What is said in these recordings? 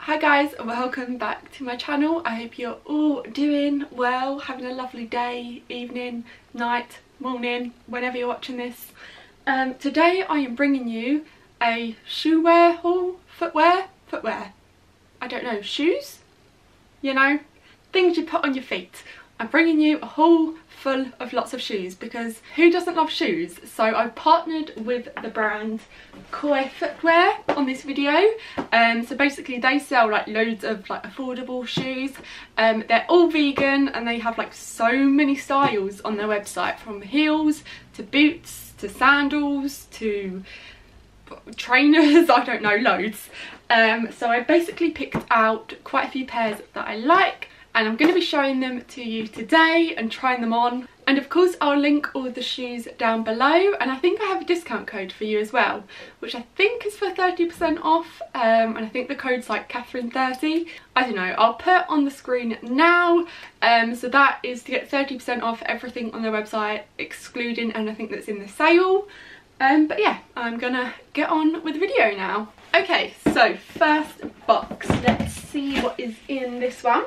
Hi guys, welcome back to my channel. I hope you're all doing well, having a lovely day, evening, night, morning, whenever you're watching this. Today I am bringing you a shoe wear haul, footwear, I don't know, shoes? You know, things you put on your feet. I'm bringing you a haul full of lots of shoes because who doesn't love shoes? So I've partnered with the brand Footwear on this video. So basically they sell like loads of like affordable shoes. They're all vegan and they have like so many styles on their website, from heels to boots to sandals to trainers, I don't know, loads. So I basically picked out quite a few pairs that I like, and I'm going to be showing them to you today and trying them on. And of course I'll link all the shoes down below, and I think I have a discount code for you as well, which I think is for 30% off, and I think the code's like Katherine 30. I don't know, I'll put on the screen now. So that is to get 30% off everything on their website, excluding anything that's in the sale. But yeah, I'm gonna get on with the video now. Okay, so first box, let's see what is in this one.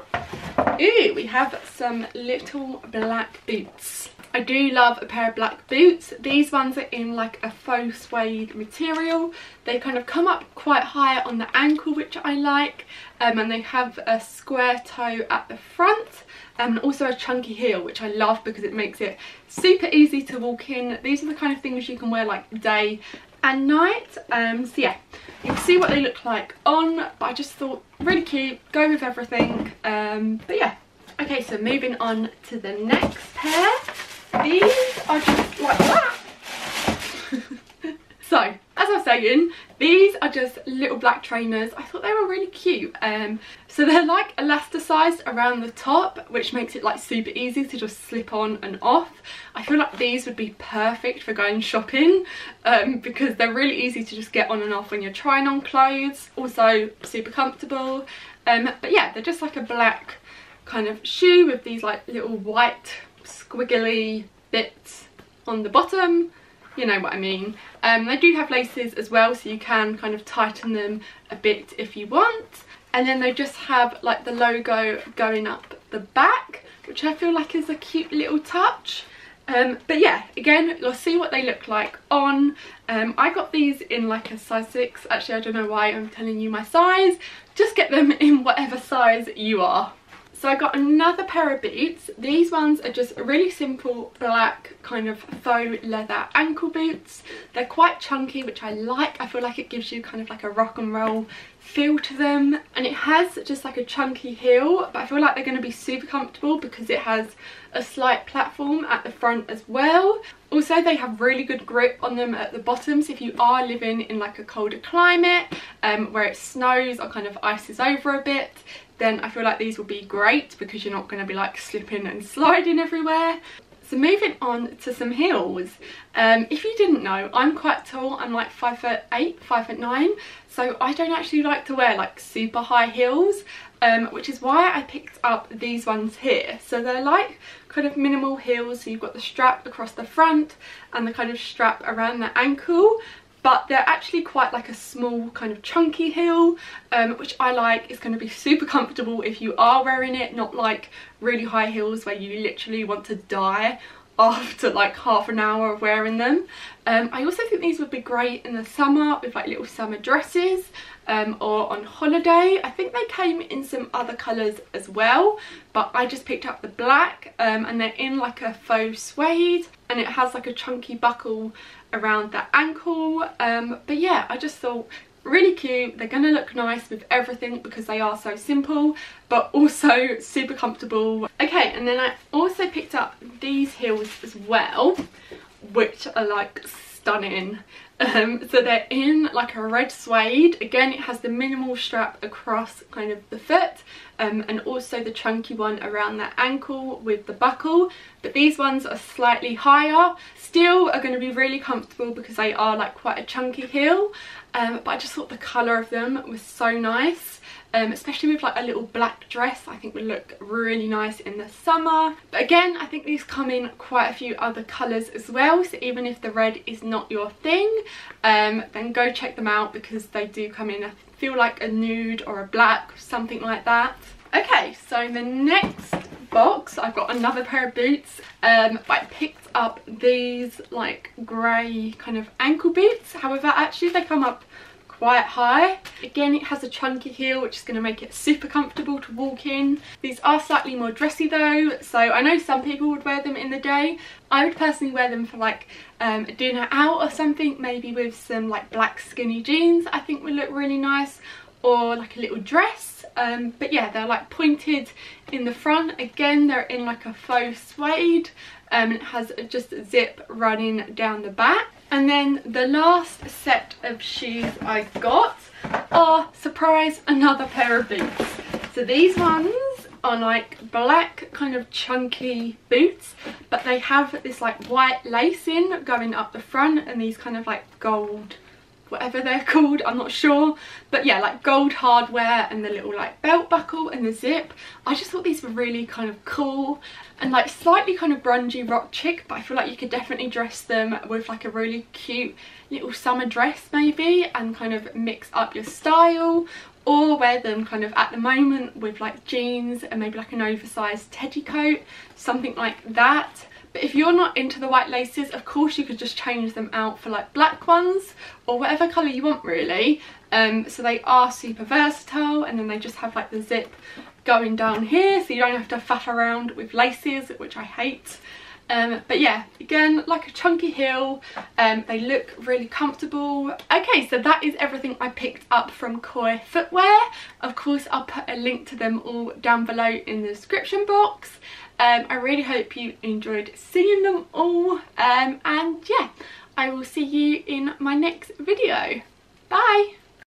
Ooh, we have some little black boots. I do love a pair of black boots. These ones are in like a faux suede material. They kind of come up quite high on the ankle, which I like, and they have a square toe at the front, and also a chunky heel, which I love because it makes it super easy to walk in. These are the kind of things you can wear like day and night. So yeah, you can see what they look like on, but I just thought really cute, go with everything. But yeah, okay, so moving on to the next pair. These are just like that. So as I was saying, these are just little black trainers. I thought they were really cute. So they're like elasticized around the top, which makes it like super easy to just slip on and off. I feel like these would be perfect for going shopping, because they're really easy to just get on and off when you're trying on clothes. Also super comfortable. But yeah, they're just like a black kind of shoe with these like little white squiggly bits on the bottom. You know what I mean. They do have laces as well, so you can kind of tighten them a bit if you want. And then they just have like the logo going up the back, which I feel like is a cute little touch. But yeah, again, you'll see what they look like on. I got these in like a size 6. Actually, I don't know why I'm telling you my size. Just get them in whatever size you are. So I got another pair of boots. These ones are just really simple black kind of faux leather ankle boots. They're quite chunky, which I like. I feel like it gives you kind of like a rock and roll feel to them. And it has just like a chunky heel, but I feel like they're going to be super comfortable because it has a slight platform at the front as well. Also, they have really good grip on them at the bottom, so if you are living in like a colder climate where it snows or kind of ices over a bit, then I feel like these will be great because you're not going to be like slipping and sliding everywhere. So moving on to some heels. If you didn't know, I'm quite tall. I'm like 5'8", 5'9", so I don't actually like to wear like super high heels, which is why I picked up these ones here. So they're like kind of minimal heels, so you've got the strap across the front and the kind of strap around the ankle, but they're actually quite like a small kind of chunky heel, which I like. Is going to be super comfortable if you are wearing it, not like really high heels where you literally want to die after like half an hour of wearing them. I also think these would be great in the summer with like little summer dresses, or on holiday. I think they came in some other colours as well, but I just picked up the black, and they're in like a faux suede, and it has like a chunky buckle around the ankle. But yeah, I just thought really cute. They're gonna look nice with everything because they are so simple but also super comfortable. Okay, and then I also picked up these heels as well, which are like stunning. So they're in like a red suede. Again, it has the minimal strap across kind of the foot, and also the chunky one around the ankle with the buckle, but these ones are slightly higher. Still are going to be really comfortable because they are like quite a chunky heel, but I just thought the colour of them was so nice. especially with like a little black dress. I think would look really nice in the summer. But again, I think these come in quite a few other colours as well, so even if the red is not your thing, then go check them out, because they do come in, I feel like a nude or a black, something like that. Okay, so in the next box I've got another pair of boots. I picked up these like grey kind of ankle boots. However, actually they come up quite high. Again, it has a chunky heel, which is going to make it super comfortable to walk in. These are slightly more dressy though, so I know some people would wear them in the day. I would personally wear them for like a dinner out or something, maybe with some like black skinny jeans. I think would look really nice, or like a little dress. But yeah, they're like pointed in the front. Again, they're in like a faux suede, and it has just a zip running down the back. And then the last set of shoes I got are, surprise, another pair of boots. So these ones are like black kind of chunky boots, but they have this like white lacing going up the front, and these kind of like gold, whatever they're called, I'm not sure, but yeah, like gold hardware, and the little like belt buckle and the zip. I just thought these were really kind of cool and like slightly kind of grungy rock chic, but I feel like you could definitely dress them with like a really cute little summer dress maybe, and kind of mix up your style, or wear them kind of at the moment with like jeans and maybe like an oversized teddy coat, something like that. But if you're not into the white laces, of course you could just change them out for like black ones or whatever colour you want really. So they are super versatile, and then they just have like the zip going down here, so you don't have to faff around with laces, which I hate. But yeah, again, like a chunky heel. They look really comfortable. Okay, so that is everything I picked up from Koi Footwear. Of course, I'll put a link to them all down below in the description box. I really hope you enjoyed seeing them all, and yeah, I will see you in my next video. Bye!